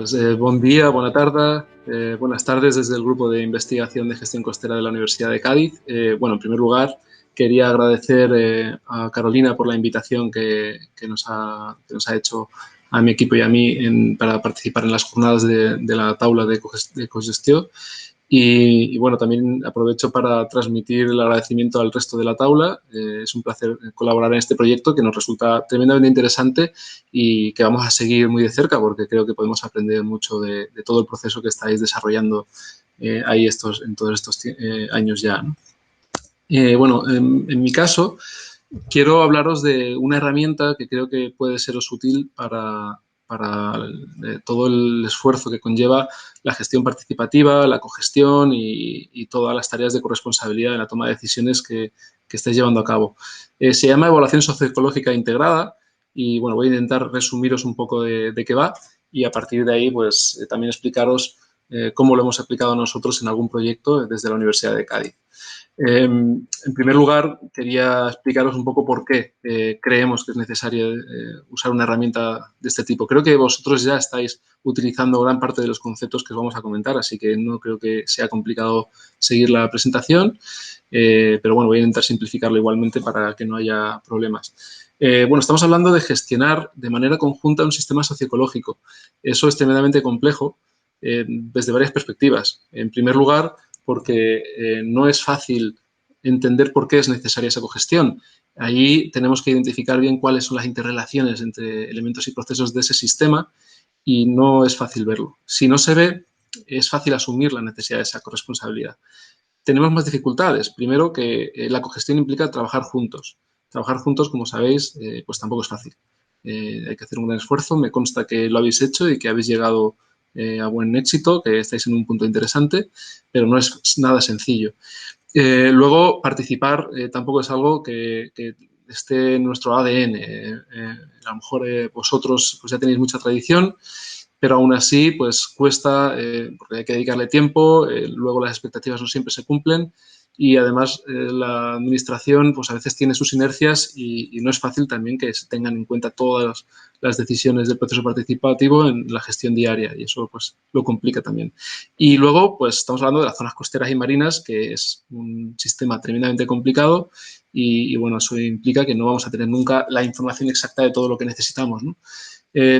Pues buen día, buena tarde, buenas tardes desde el Grupo de Investigación de Gestión Costera de la Universidad de Cádiz. Bueno, en primer lugar, quería agradecer a Carolina por la invitación que nos ha hecho a mi equipo y a mí para participar en las jornadas de la taula de cogestión. Y bueno, también aprovecho para transmitir el agradecimiento al resto de la taula. Es un placer colaborar en este proyecto que nos resulta tremendamente interesante y que vamos a seguir muy de cerca porque creo que podemos aprender mucho de todo el proceso que estáis desarrollando ahí en todos estos años ya, ¿no? Bueno, en mi caso, quiero hablaros de una herramienta que creo que puede seros útil para todo el esfuerzo que conlleva la gestión participativa, la cogestión y todas las tareas de corresponsabilidad en la toma de decisiones que estáis llevando a cabo. Se llama evaluación socioecológica integrada y, bueno, voy a intentar resumiros un poco de qué va y a partir de ahí, pues, también explicaros cómo lo hemos aplicado nosotros en algún proyecto desde la Universidad de Cádiz. En primer lugar, quería explicaros un poco por qué creemos que es necesario usar una herramienta de este tipo. Creo que vosotros ya estáis utilizando gran parte de los conceptos que os vamos a comentar, así que no creo que sea complicado seguir la presentación, pero bueno, voy a intentar simplificarlo igualmente para que no haya problemas. Bueno, estamos hablando de gestionar de manera conjunta un sistema socioecológico. Eso es tremendamente complejo desde varias perspectivas. En primer lugar, porque no es fácil entender por qué es necesaria esa cogestión. Ahí tenemos que identificar bien cuáles son las interrelaciones entre elementos y procesos de ese sistema y no es fácil verlo. Si no se ve, es fácil asumir la necesidad de esa corresponsabilidad. Tenemos más dificultades. Primero, que la cogestión implica trabajar juntos. Trabajar juntos, como sabéis, pues tampoco es fácil. Hay que hacer un gran esfuerzo. Me consta que lo habéis hecho y que habéis llegado a buen éxito, que estáis en un punto interesante, pero no es nada sencillo. Luego, participar tampoco es algo que esté en nuestro ADN. A lo mejor vosotros pues ya tenéis mucha tradición, pero aún así pues cuesta porque hay que dedicarle tiempo, luego las expectativas no siempre se cumplen y además la administración pues a veces tiene sus inercias y no es fácil también que se tengan en cuenta todas las decisiones del proceso participativo en la gestión diaria y eso pues lo complica también. Y luego pues estamos hablando de las zonas costeras y marinas, que es un sistema tremendamente complicado y bueno, eso implica que no vamos a tener nunca la información exacta de todo lo que necesitamos, ¿no?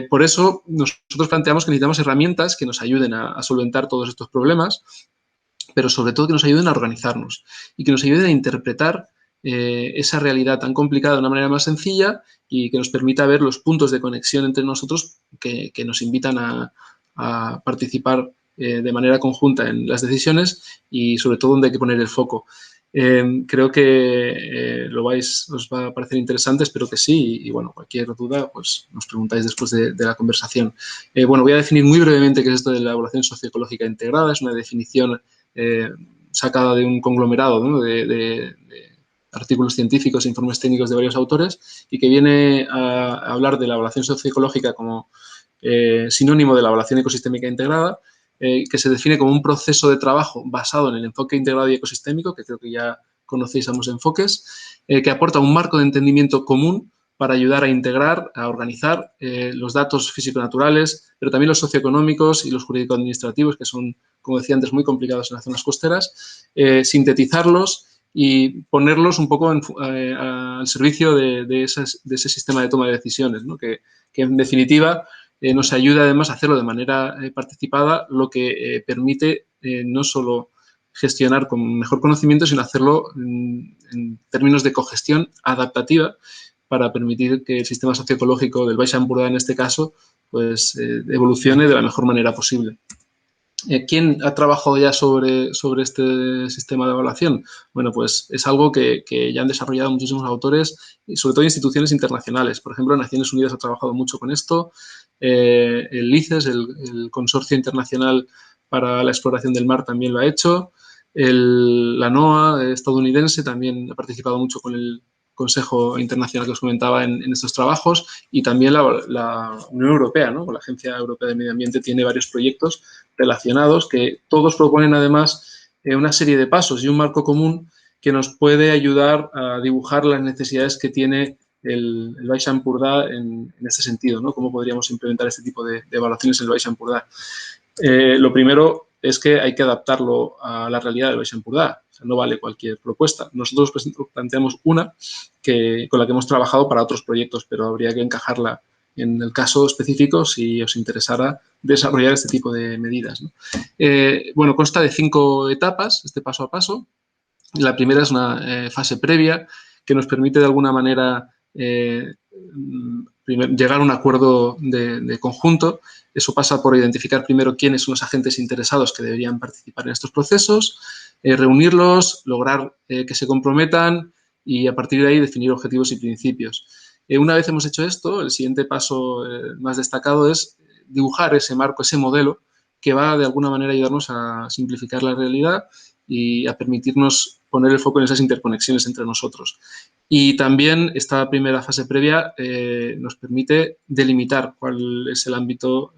Por eso nosotros planteamos que necesitamos herramientas que nos ayuden a solventar todos estos problemas, pero sobre todo que nos ayuden a organizarnos y que nos ayuden a interpretar esa realidad tan complicada de una manera más sencilla y que nos permita ver los puntos de conexión entre nosotros que nos invitan a participar de manera conjunta en las decisiones y sobre todo donde hay que poner el foco. Creo que os va a parecer interesante, espero que sí, y bueno, cualquier duda, pues nos preguntáis después de la conversación. Bueno, voy a definir muy brevemente qué es esto de la evaluación socioecológica integrada. Es una definición sacada de un conglomerado, ¿no? de artículos científicos e informes técnicos de varios autores y que viene a hablar de la evaluación socioecológica como sinónimo de la evaluación ecosistémica integrada, que se define como un proceso de trabajo basado en el enfoque integrado y ecosistémico, que creo que ya conocéis ambos enfoques, que aporta un marco de entendimiento común para ayudar a integrar, a organizar los datos físico-naturales, pero también los socioeconómicos y los jurídico-administrativos, que son, como decía antes, muy complicados en las zonas costeras, sintetizarlos y ponerlos un poco al servicio de ese sistema de toma de decisiones, ¿no? que en definitiva nos ayuda además a hacerlo de manera participada, lo que permite no solo gestionar con mejor conocimiento, sino hacerlo en términos de cogestión adaptativa para permitir que el sistema socioecológico del Baix Empordà, en este caso, pues evolucione de la mejor manera posible. ¿Quién ha trabajado ya sobre este sistema de evaluación? Bueno, pues es algo que ya han desarrollado muchísimos autores y sobre todo instituciones internacionales. Por ejemplo, Naciones Unidas ha trabajado mucho con esto, el ICES, el Consorcio Internacional para la Exploración del Mar, también lo ha hecho, la NOAA estadounidense también ha participado mucho con el Consejo Internacional que os comentaba en estos trabajos y también la Unión Europea, ¿no? La Agencia Europea de Medio Ambiente tiene varios proyectos relacionados que todos proponen además una serie de pasos y un marco común que nos puede ayudar a dibujar las necesidades que tiene el Baix Empordà en este sentido, ¿no? ¿Cómo podríamos implementar este tipo de evaluaciones en el Baix Empordà? Lo primero es que hay que adaptarlo a la realidad del Baix Empordà. O sea, no vale cualquier propuesta. Nosotros planteamos una con la que hemos trabajado para otros proyectos, pero habría que encajarla en el caso específico si os interesara desarrollar este tipo de medidas, ¿no? Bueno, consta de 5 etapas, este paso a paso. La primera es una fase previa que nos permite de alguna manera llegar a un acuerdo de conjunto. Eso pasa por identificar primero quiénes son los agentes interesados que deberían participar en estos procesos, reunirlos, lograr que se comprometan y a partir de ahí definir objetivos y principios. Una vez hemos hecho esto, el siguiente paso más destacado es dibujar ese marco, ese modelo que va de alguna manera a ayudarnos a simplificar la realidad y a permitirnos poner el foco en esas interconexiones entre nosotros. Y también esta primera fase previa nos permite delimitar cuál es el ámbito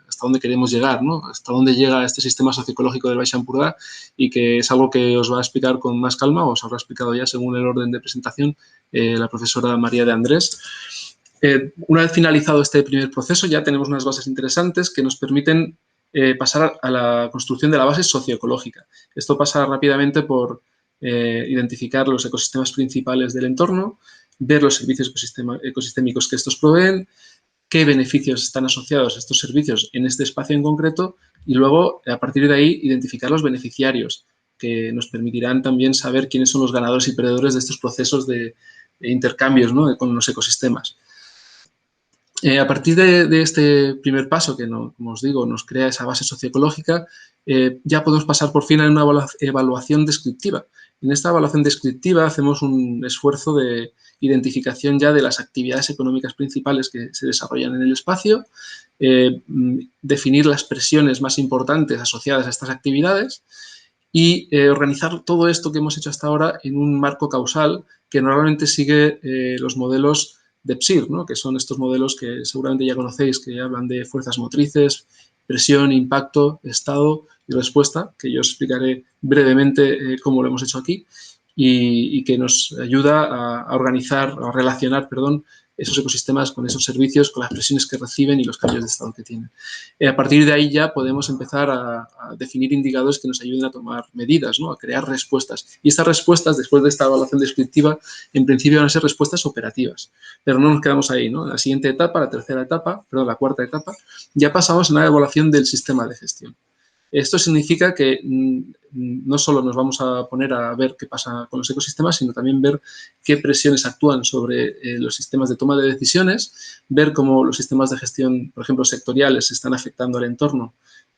hasta dónde queremos llegar, ¿no? Hasta dónde llega este sistema socioecológico del Baix Empordà, y que es algo que os va a explicar con más calma, os habrá explicado ya según el orden de presentación la profesora María de Andrés. Una vez finalizado este primer proceso, ya tenemos unas bases interesantes que nos permiten pasar a la construcción de la base socioecológica. Esto pasa rápidamente por identificar los ecosistemas principales del entorno, ver los servicios ecosistémicos que estos proveen, qué beneficios están asociados a estos servicios en este espacio en concreto y luego, a partir de ahí, identificar los beneficiarios, que nos permitirán también saber quiénes son los ganadores y perdedores de estos procesos de intercambios, ¿no?, con los ecosistemas. A partir de este primer paso, que como os digo, nos crea esa base socioecológica, ya podemos pasar por fin a una evaluación descriptiva. En esta evaluación descriptiva hacemos un esfuerzo de identificación ya de las actividades económicas principales que se desarrollan en el espacio, definir las presiones más importantes asociadas a estas actividades y organizar todo esto que hemos hecho hasta ahora en un marco causal que normalmente sigue los modelos de PSIR, ¿no?, que son estos modelos que seguramente ya conocéis, que hablan de fuerzas motrices, presión, impacto, estado y respuesta, que yo os explicaré brevemente cómo lo hemos hecho aquí, y que nos ayuda a organizar, a relacionar, perdón, esos ecosistemas con esos servicios, con las presiones que reciben y los cambios de estado que tienen. A partir de ahí ya podemos empezar a definir indicadores que nos ayuden a tomar medidas, ¿no?, a crear respuestas. Y estas respuestas, después de esta evaluación descriptiva, en principio van a ser respuestas operativas. Pero no nos quedamos ahí, ¿no? En la siguiente etapa, la cuarta etapa, ya pasamos a una evaluación del sistema de gestión. Esto significa que no solo nos vamos a poner a ver qué pasa con los ecosistemas, sino también ver qué presiones actúan sobre los sistemas de toma de decisiones, ver cómo los sistemas de gestión, por ejemplo, sectoriales, están afectando al entorno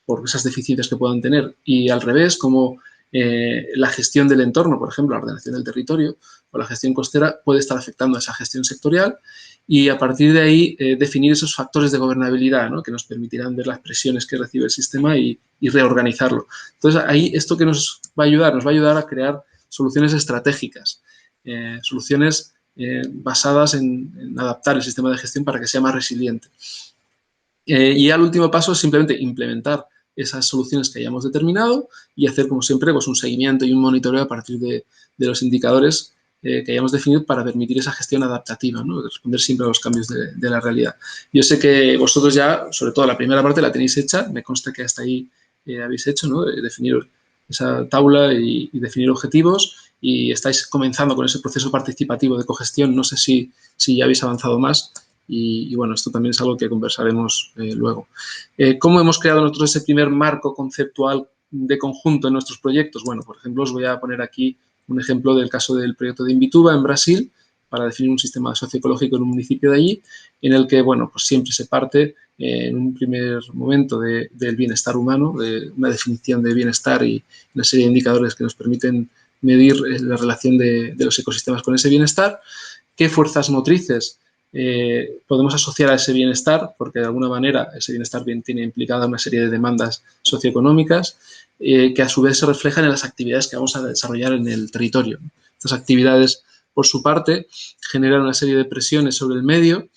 por esas deficiencias que puedan tener, y al revés, cómo la gestión del entorno, por ejemplo, la ordenación del territorio o la gestión costera, puede estar afectando a esa gestión sectorial, y a partir de ahí definir esos factores de gobernabilidad, ¿no?, que nos permitirán ver las presiones que recibe el sistema y reorganizarlo. Entonces, ahí esto que nos va a ayudar a crear soluciones estratégicas, soluciones basadas en adaptar el sistema de gestión para que sea más resiliente. Y ya el último paso es simplemente implementar esas soluciones que hayamos determinado y hacer, como siempre, pues un seguimiento y un monitoreo a partir de los indicadores que hayamos definido para permitir esa gestión adaptativa, ¿no?, responder siempre a los cambios de la realidad. Yo sé que vosotros ya, sobre todo la primera parte, la tenéis hecha, me consta que hasta ahí habéis hecho, ¿no?, de definir esa tabla y definir objetivos, y estáis comenzando con ese proceso participativo de cogestión. No sé si ya habéis avanzado más. Y bueno, esto también es algo que conversaremos luego. ¿Cómo hemos creado nosotros ese primer marco conceptual de conjunto en nuestros proyectos? Bueno, por ejemplo, os voy a poner aquí un ejemplo del caso del proyecto de Imbituba en Brasil, para definir un sistema socioecológico en un municipio de allí, en el que, bueno, pues siempre se parte en un primer momento del bienestar humano, de una definición de bienestar y una serie de indicadores que nos permiten medir la relación de los ecosistemas con ese bienestar. ¿Qué fuerzas motrices podemos asociar a ese bienestar? Porque de alguna manera ese bienestar bien tiene implicada una serie de demandas socioeconómicas que a su vez se reflejan en las actividades que vamos a desarrollar en el territorio. Estas actividades, por su parte, generan una serie de presiones sobre el medio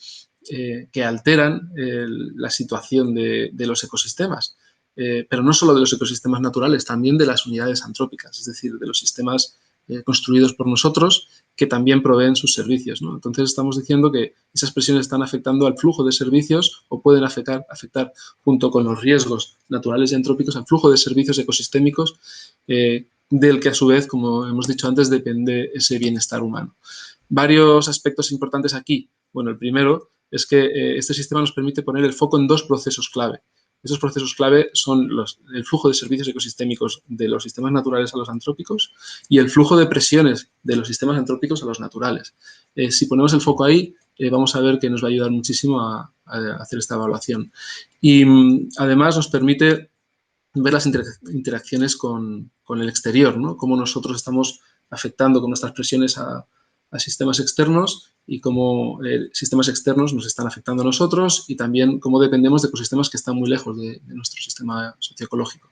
que alteran la situación de los ecosistemas, pero no solo de los ecosistemas naturales, también de las unidades antrópicas, es decir, de los sistemas construidos por nosotros que también proveen sus servicios, ¿no? Entonces, estamos diciendo que esas presiones están afectando al flujo de servicios o pueden afectar junto con los riesgos naturales y antrópicos al flujo de servicios ecosistémicos del que, a su vez, como hemos dicho antes, depende ese bienestar humano. Varios aspectos importantes aquí. Bueno, el primero es que este sistema nos permite poner el foco en dos procesos clave. Esos procesos clave son el flujo de servicios ecosistémicos de los sistemas naturales a los antrópicos y el flujo de presiones de los sistemas antrópicos a los naturales. Si ponemos el foco ahí, vamos a ver que nos va a ayudar muchísimo a hacer esta evaluación. Y además nos permite ver las interacciones con el exterior, ¿no? Cómo nosotros estamos afectando con nuestras presiones a sistemas externos y cómo sistemas externos nos están afectando a nosotros y también cómo dependemos de ecosistemas que están muy lejos de nuestro sistema socioecológico.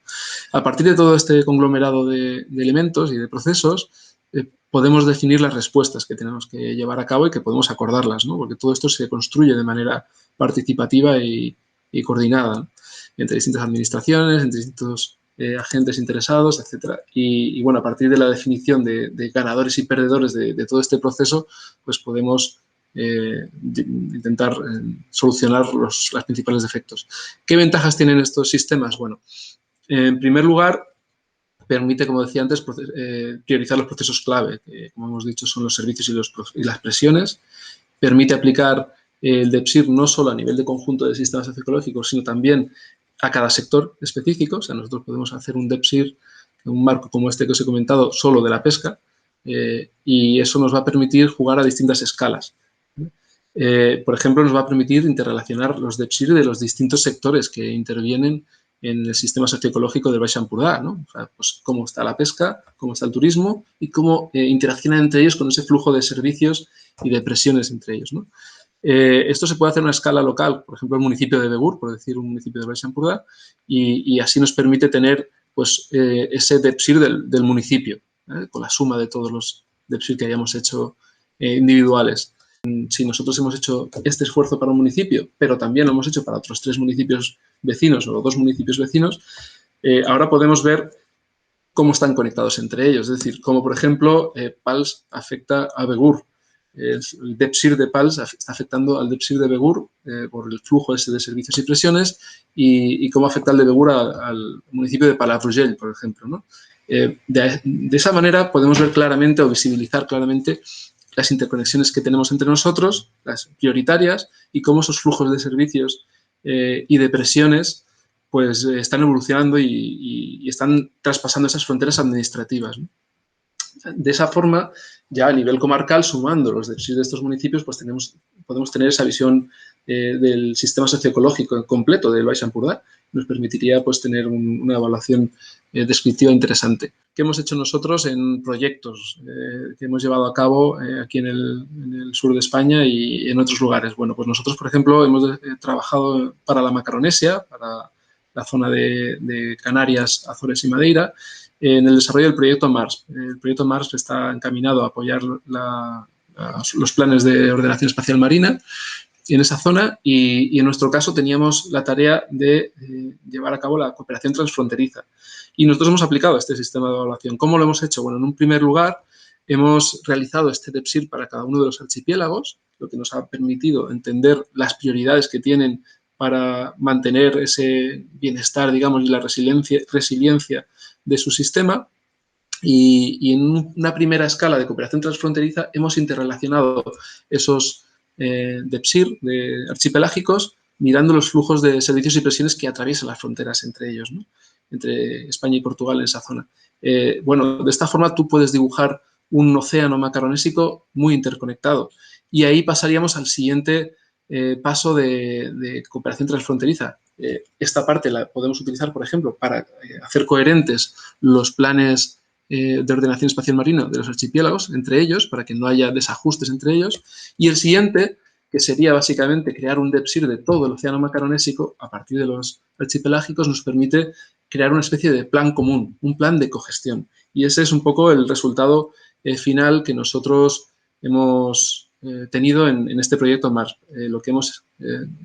A partir de todo este conglomerado de elementos y de procesos, podemos definir las respuestas que tenemos que llevar a cabo y que podemos acordarlas, ¿no? Porque todo esto se construye de manera participativa y coordinada, ¿no? Entre distintas administraciones, entre distintos agentes interesados, etcétera. Y bueno, a partir de la definición de ganadores y perdedores de todo este proceso, pues podemos intentar solucionar los principales defectos. ¿Qué ventajas tienen estos sistemas? Bueno, en primer lugar, permite, como decía antes, priorizar los procesos clave, que, como hemos dicho, son los servicios y las presiones. Permite aplicar el DEPSIR no solo a nivel de conjunto de sistemas socioecológicos, sino también a cada sector específico. O sea, nosotros podemos hacer un DEPSIR, un marco como este que os he comentado, solo de la pesca, y eso nos va a permitir jugar a distintas escalas. Por ejemplo, nos va a permitir interrelacionar los DEPSIR de los distintos sectores que intervienen en el sistema socioecológico del Baix Empordà, ¿no? O sea, pues cómo está la pesca, cómo está el turismo y cómo interaccionan entre ellos con ese flujo de servicios y de presiones entre ellos, ¿no? Esto se puede hacer a una escala local, por ejemplo, el municipio de Begur, por decir un municipio del Baix Empordà, y así nos permite tener pues, ese DEPSIR del municipio, con la suma de todos los DEPSIR que hayamos hecho individuales. Si nosotros hemos hecho este esfuerzo para un municipio, pero también lo hemos hecho para otros 3 municipios vecinos o 2 municipios vecinos, ahora podemos ver cómo están conectados entre ellos. Es decir, cómo, por ejemplo, PALS afecta a Begur. El DEPSIR de PALS está afectando al DEPSIR de Begur por el flujo ese de servicios y presiones y cómo afecta el de Begur al municipio de Palafrugell, por ejemplo, ¿no? De esa manera podemos ver claramente o visibilizar claramente las interconexiones que tenemos entre nosotros, las prioritarias, y cómo esos flujos de servicios y de presiones pues están evolucionando y están traspasando esas fronteras administrativas, ¿no? De esa forma, ya a nivel comarcal, sumando los DEPSIR de estos municipios, pues podemos tener esa visión del sistema socioecológico completo del Baix Empordà. Nos permitiría pues, tener una evaluación descriptiva interesante. ¿Qué hemos hecho nosotros en proyectos que hemos llevado a cabo aquí en el sur de España y en otros lugares? Bueno, pues nosotros, por ejemplo, hemos trabajado para la Macaronesia, para la zona de Canarias, Azores y Madeira, en el desarrollo del proyecto MARS. El proyecto MARS está encaminado a apoyar los planes de ordenación espacial marina en esa zona y en nuestro caso teníamos la tarea de llevar a cabo la cooperación transfronteriza. Y nosotros hemos aplicado este sistema de evaluación. ¿Cómo lo hemos hecho? Bueno, en un primer lugar hemos realizado este DEPSIR para cada uno de los archipiélagos, lo que nos ha permitido entender las prioridades que tienen para mantener ese bienestar, digamos, y la resiliencia de su sistema. Y en una primera escala de cooperación transfronteriza hemos interrelacionado esos DEPSIR de archipelágicos mirando los flujos de servicios y presiones que atraviesan las fronteras entre ellos, ¿no? Entre España y Portugal en esa zona. Bueno, de esta forma tú puedes dibujar un océano macaronésico muy interconectado y ahí pasaríamos al siguiente paso de cooperación transfronteriza. Esta parte la podemos utilizar, por ejemplo, para hacer coherentes los planes de ordenación espacial marina de los archipiélagos entre ellos, para que no haya desajustes entre ellos. Y el siguiente, que sería básicamente crear un DEPSIR de todo el océano macaronésico a partir de los archipelágicos, nos permite crear una especie de plan común, un plan de cogestión. Y ese es un poco el resultado final que nosotros hemos tenido en este proyecto MARS. Lo que hemos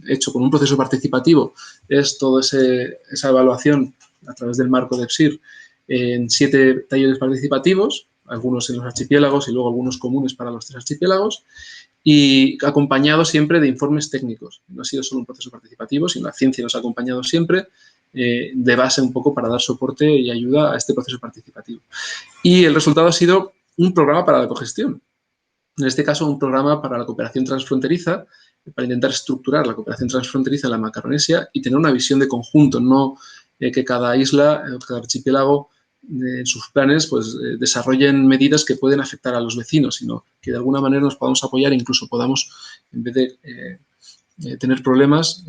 hecho con un proceso participativo es toda esa evaluación a través del marco DEPSIR en 7 talleres participativos, algunos en los archipiélagos y luego algunos comunes para los 3 archipiélagos, y acompañado siempre de informes técnicos. No ha sido solo un proceso participativo, sino la ciencia nos ha acompañado siempre de base un poco para dar soporte y ayuda a este proceso participativo. Y el resultado ha sido un programa para la cogestión. En este caso, un programa para la cooperación transfronteriza, para intentar estructurar la cooperación transfronteriza en la Macaronesia y tener una visión de conjunto, no que cada isla, cada archipiélago, en sus planes, pues desarrollen medidas que pueden afectar a los vecinos, sino que de alguna manera nos podamos apoyar e incluso podamos, en vez de tener problemas,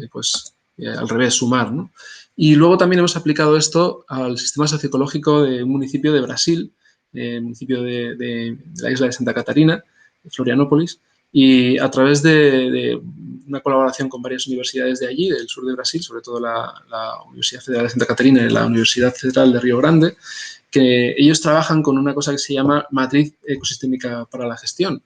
al revés, sumar, ¿no? Y luego también hemos aplicado esto al sistema socioecológico de un municipio de Brasil, municipio de la isla de Santa Catarina, Florianópolis, y a través de una colaboración con varias universidades de allí, del sur de Brasil, sobre todo la Universidad Federal de Santa Catarina y la Universidad Federal de Río Grande, que ellos trabajan con una cosa que se llama matriz ecosistémica para la gestión.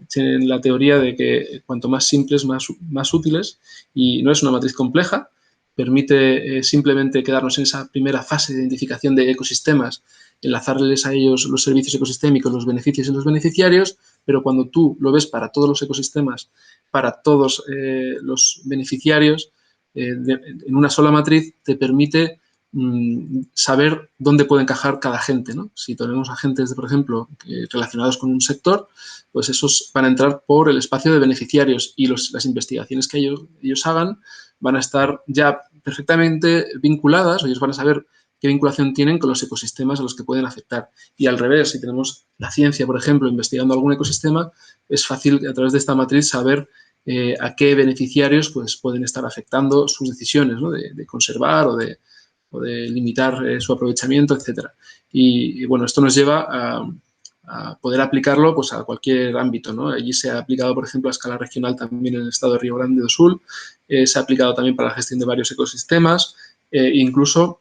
Tienen la teoría de que cuanto más simples, más útiles, y no es una matriz compleja, permite simplemente quedarnos en esa primera fase de identificación de ecosistemas, enlazarles a ellos los servicios ecosistémicos, los beneficios y los beneficiarios, pero cuando tú lo ves para todos los ecosistemas, para todos los beneficiarios, en una sola matriz, te permite saber dónde puede encajar cada agente, ¿no? Si tenemos agentes, por ejemplo, relacionados con un sector, pues esos van a entrar por el espacio de beneficiarios y las investigaciones que ellos hagan van a estar ya perfectamente vinculadas, o ellos van a saber qué vinculación tienen con los ecosistemas a los que pueden afectar. Y al revés, si tenemos la ciencia, por ejemplo, investigando algún ecosistema, es fácil a través de esta matriz saber a qué beneficiarios pues, pueden estar afectando sus decisiones, ¿no? de conservar o de limitar su aprovechamiento, etcétera. Y bueno, esto nos lleva a poder aplicarlo pues, a cualquier ámbito, ¿no? Allí se ha aplicado, por ejemplo, a escala regional también en el estado de Río Grande do Sul, se ha aplicado también para la gestión de varios ecosistemas, incluso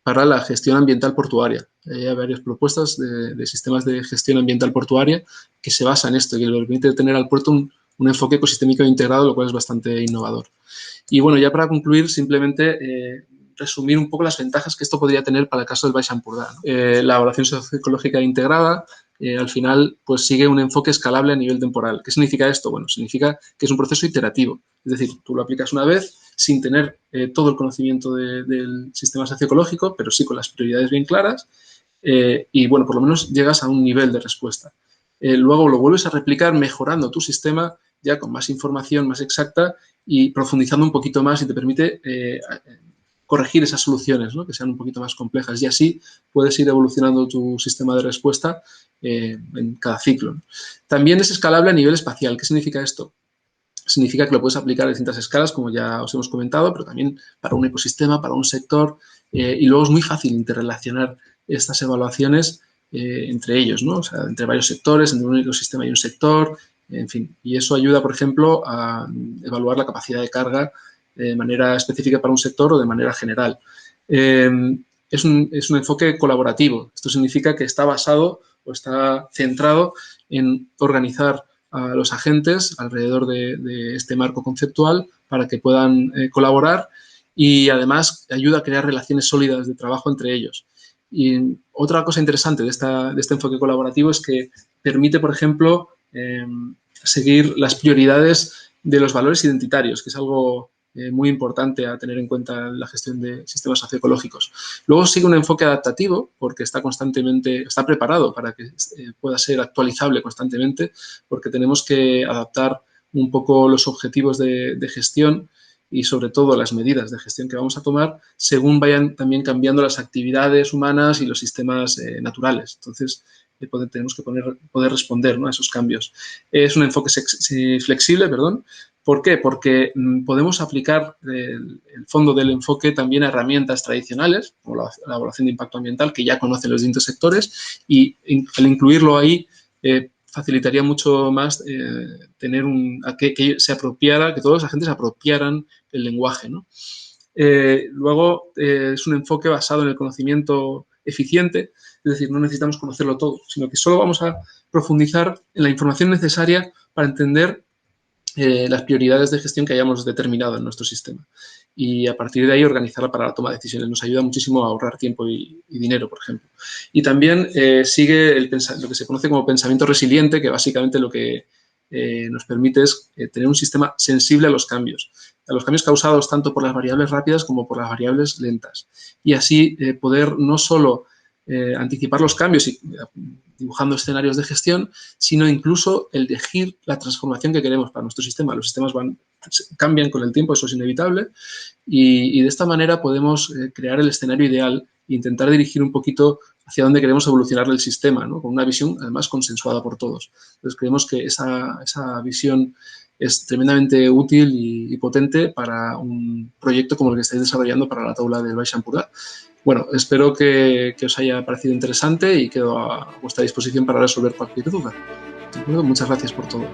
para la gestión ambiental portuaria. Hay varias propuestas de sistemas de gestión ambiental portuaria que se basan en esto, que le permite tener al puerto un enfoque ecosistémico integrado, lo cual es bastante innovador. Y bueno, ya para concluir, simplemente resumir un poco las ventajas que esto podría tener para el caso del Baix Empordà, ¿no? La evaluación socioecológica integrada, al final, pues sigue un enfoque escalable a nivel temporal. ¿Qué significa esto? Bueno, significa que es un proceso iterativo. Es decir, tú lo aplicas una vez sin tener todo el conocimiento del sistema socioecológico, pero sí con las prioridades bien claras y, bueno, por lo menos llegas a un nivel de respuesta. Luego lo vuelves a replicar mejorando tu sistema ya con más información más exacta y profundizando un poquito más y te permite corregir esas soluciones, ¿no? Que sean un poquito más complejas y así puedes ir evolucionando tu sistema de respuesta en cada ciclo, ¿no? También es escalable a nivel espacial. ¿Qué significa esto? Significa que lo puedes aplicar a distintas escalas, como ya os hemos comentado, pero también para un ecosistema, para un sector, y luego es muy fácil interrelacionar estas evaluaciones entre ellos, ¿no? O sea, entre varios sectores, entre un ecosistema y un sector, en fin. Y eso ayuda, por ejemplo, a evaluar la capacidad de carga de manera específica para un sector o de manera general. Es un enfoque colaborativo. Esto significa que está basado o está centrado en organizar a los agentes alrededor de este marco conceptual para que puedan colaborar y además ayuda a crear relaciones sólidas de trabajo entre ellos. Y otra cosa interesante de este enfoque colaborativo es que permite, por ejemplo, seguir las prioridades de los valores identitarios, que es algo muy importante a tener en cuenta en la gestión de sistemas socioecológicos. Luego sigue un enfoque adaptativo porque está preparado para que pueda ser actualizable constantemente porque tenemos que adaptar un poco los objetivos de gestión y sobre todo las medidas de gestión que vamos a tomar según vayan también cambiando las actividades humanas y los sistemas naturales. Entonces, tenemos que poder responder, ¿no? A esos cambios. Es un enfoque flexible, perdón. ¿Por qué? Porque podemos aplicar el fondo del enfoque también a herramientas tradicionales, como la evaluación de impacto ambiental, que ya conocen los distintos sectores, y al incluirlo ahí facilitaría mucho más tener que se apropiara, que todos los agentes apropiaran el lenguaje, ¿no? Luego, es un enfoque basado en el conocimiento eficiente, es decir, no necesitamos conocerlo todo, sino que solo vamos a profundizar en la información necesaria para entender las prioridades de gestión que hayamos determinado en nuestro sistema. Y a partir de ahí organizarla para la toma de decisiones. Nos ayuda muchísimo a ahorrar tiempo y dinero, por ejemplo. Y también sigue lo que se conoce como pensamiento resiliente, que básicamente lo que nos permite es tener un sistema sensible a los cambios causados tanto por las variables rápidas como por las variables lentas. Y así poder no solo anticipar los cambios y dibujando escenarios de gestión, sino incluso elegir la transformación que queremos para nuestro sistema. Los sistemas cambian con el tiempo, eso es inevitable, y de esta manera podemos crear el escenario ideal e intentar dirigir un poquito hacia dónde queremos evolucionar el sistema, ¿no? Con una visión, además, consensuada por todos. Entonces, creemos que esa visión es tremendamente útil y potente para un proyecto como el que estáis desarrollando para la Taula del Baix Empordà. Bueno, espero que os haya parecido interesante y quedo a vuestra disposición para resolver cualquier duda. ¿De acuerdo? Muchas gracias por todo.